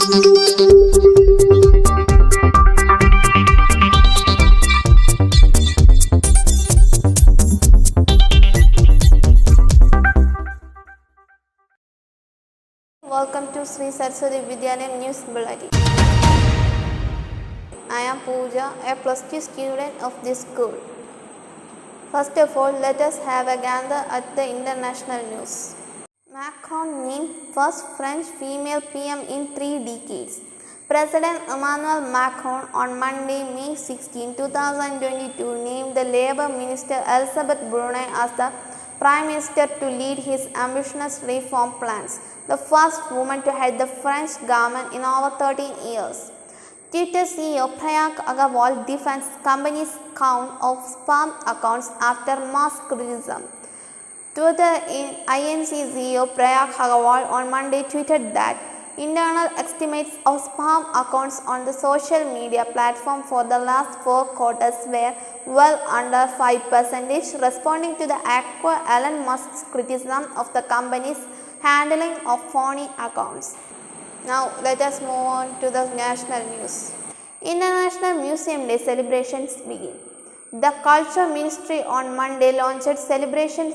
Welcome to Sri Saraswati Vidyalayam News Bulletin. I am Pooja, a plus 2 student of this school. First of all, let us have a gander at the international news. Macron named first French female PM in 3 decades. President Emmanuel Macron on Monday, May 16, 2022 named the Labour Minister Elisabeth Brunei as the Prime Minister to lead his ambitious reform plans, the first woman to head the French government in over 13 years. Twitter CEO Parag Agrawal defends company's count of spam accounts after mass criticism. Twitter Inc. CEO Parag Agrawal on Monday tweeted that internal estimates of spam accounts on the social media platform for the last 4 quarters were well under 5%, responding to the actor Elon Musk's criticism of the company's handling of phony accounts. Now let us move on to the national news. International Museum Day celebrations begin. The Culture Ministry on Monday launched celebrations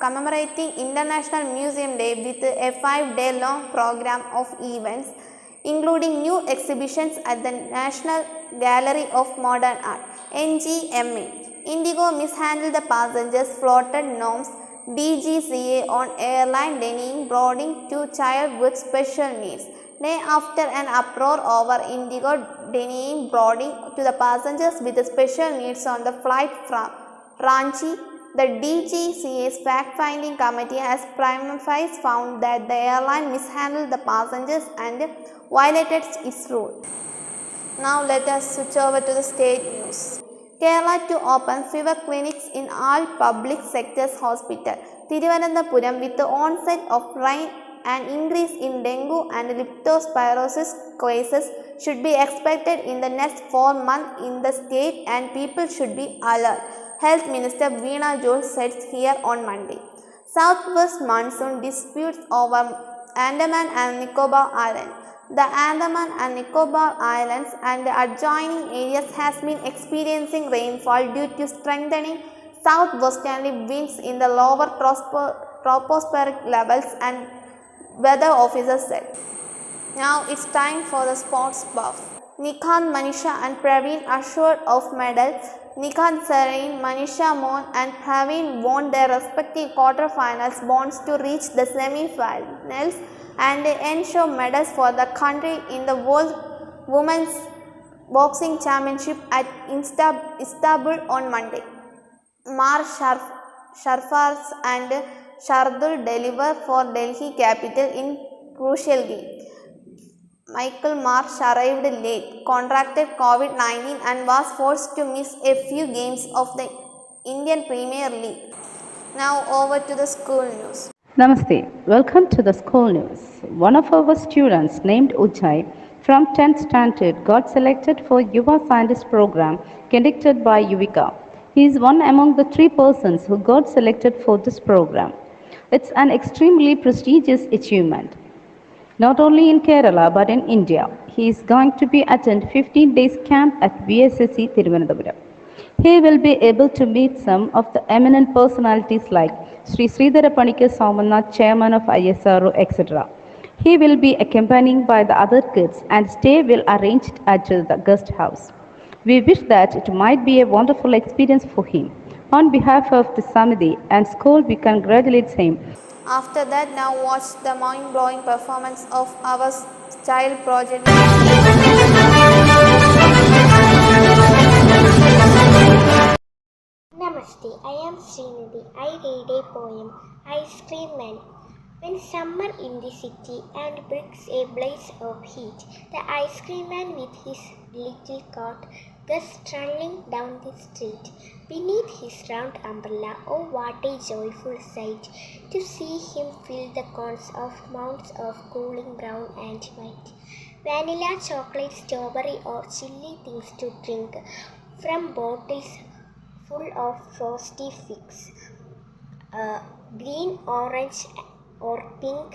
commemorating International Museum Day with a 5-day long program of events, including new exhibitions at the National Gallery of Modern Art (NGMA). Indigo mishandled the passengers' floated norms. DGCA on airline denying boarding to child with special needs. Day after an uproar over Indigo denying boarding to the passengers with special needs on the flight from Ranchi, the DGCA's fact-finding committee has prima facie found that the airline mishandled the passengers and violated its rule. Now let us switch over to the state news. Kerala to open fever clinics in all public sectors hospital. Thiruvananthapuram with the onset of rain and increase in dengue and leptospirosis cases should be expected in the next 4 months in the state and people should be alert, Health Minister Veena George said here on Monday. Southwest monsoon disputes over Andaman and Nicobar Island. The Andaman and Nicobar Islands and the adjoining areas has been experiencing rainfall due to strengthening southwesterly winds in the lower tropospheric levels, and weather officers said. Now it's time for the sports buff. Nikhant, Manisha and Praveen assured of medals. Nikhant Sarin, Manisha Mohan and Praveen won their respective quarterfinals bonds to reach the semi-finals and ensure medals for the country in the World Women's Boxing Championship at Istanbul on Monday. Mar Sharfars and Shardul deliver for Delhi Capital in crucial game. Michael Marsh arrived late, contracted COVID-19 and was forced to miss a few games of the Indian Premier League. Now over to the school news. Namaste. Welcome to the school news. One of our students named Ujjai from 10th standard got selected for Yuva Scientist program conducted by Yuvika. He is one among the 3 persons who got selected for this program. It's an extremely prestigious achievement. Not only in Kerala but in India. He is going to be attend 15 days camp at VSSC Thiruvananthapuram. He will be able to meet some of the eminent personalities like Sri Sridhara Panikar Somanath, chairman of ISRO, etc. He will be accompanied by the other kids and stay will arranged at the guest house. We wish that it might be a wonderful experience for him. On behalf of the Samiti and school, we congratulate him. After that, now watch the mind-blowing performance of our child project. Namaste, I am Srinidhi. I read a poem, Ice Cream Man. When summer in the city and brings a blaze of heat, the ice cream man with his little cart goes strolling down the street. Beneath his round umbrella, oh what a joyful sight, to see him fill the cones of mounds of cooling brown and white. Vanilla, chocolate, strawberry or chilly things to drink from bottles full of frosty figs. Green, orange or pink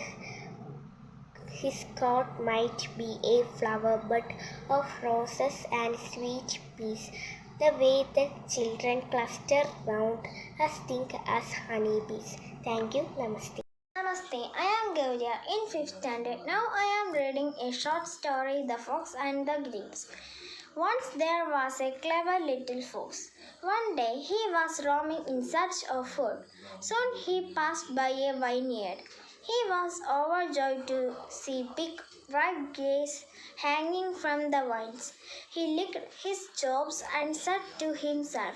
his court might be a flower bed of roses and sweet peas. The way the children cluster round us think as honeybees. Thank you. Namaste. Namaste, I am Gauria in 5th standard. Now I am reading a short story, The Fox and the Grapes. Once there was a clever little fox. One day he was roaming in search of food. Soon he passed by a vineyard. He was overjoyed to see big ripe grapes hanging from the vines. He licked his chops and said to himself,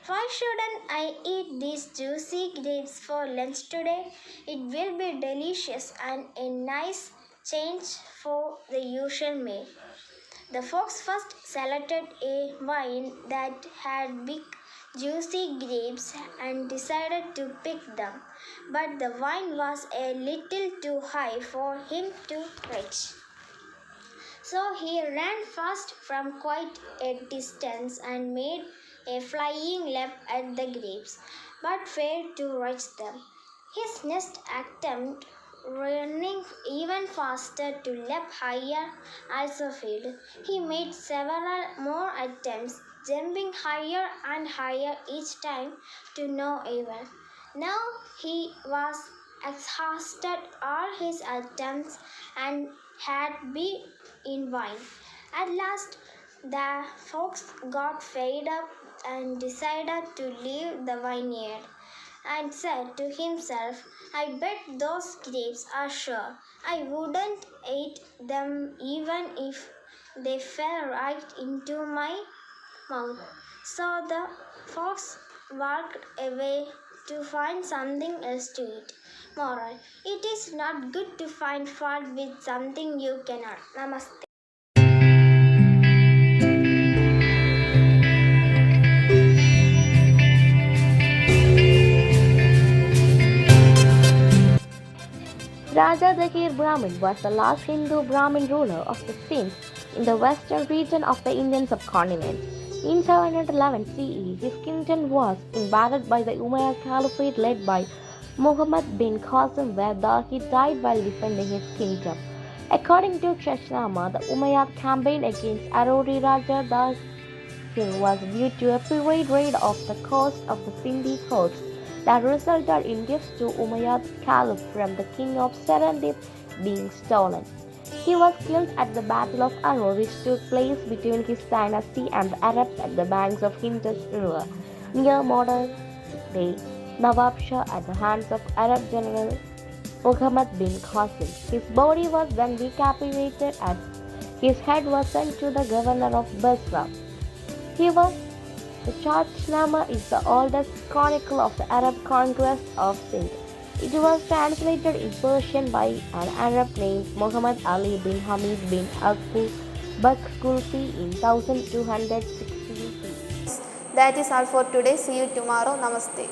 "Why shouldn't I eat these juicy grapes for lunch today? It will be delicious and a nice change for the usual meal." The fox first selected a vine that had big juicy grapes and decided to pick them, but the vine was a little too high for him to reach. So he ran fast from quite a distance and made a flying leap at the grapes, but failed to reach them. His next attempt, running even faster to leap higher, also failed. He made several more attempts, jumping higher and higher each time to no avail. Now he was exhausted all his attempts and had been in vain. At last, the fox got fed up and decided to leave the vineyard and said to himself, "I bet those grapes are sure. I wouldn't eat them even if they fell right into my mouth." So the fox walked away to find something else to eat. Moral: it is not good to find fault with something you cannot. Namaste. Raja Dahir Brahmin was the last Hindu Brahmin ruler of the Sindh in the western region of the Indian subcontinent. In 711 CE, his kingdom was invaded by the Umayyad Caliphate led by Muhammad bin Qasim, where Dahir died while defending his kingdom. According to Chashnama, the Umayyad campaign against Arori Raja Dahir was due to a private raid off the coast of the Sindhi hordes that resulted in gifts to Umayyad Caliph from the king of Serendip being stolen. He was killed at the Battle of Aror, which took place between his dynasty and the Arabs at the banks of Indus River, near modern-day Nawabshah at the hands of Arab general Muhammad bin Qasim. His body was then decapitated as his head was sent to the governor of Basra. The Chachnama is the oldest chronicle of the Arab conquest of Sindh. It was translated in Persian by an Arab named Muhammad Ali bin Hamid bin Akbu Bakhkulfi in 1216. That is all for today. See you tomorrow. Namaste.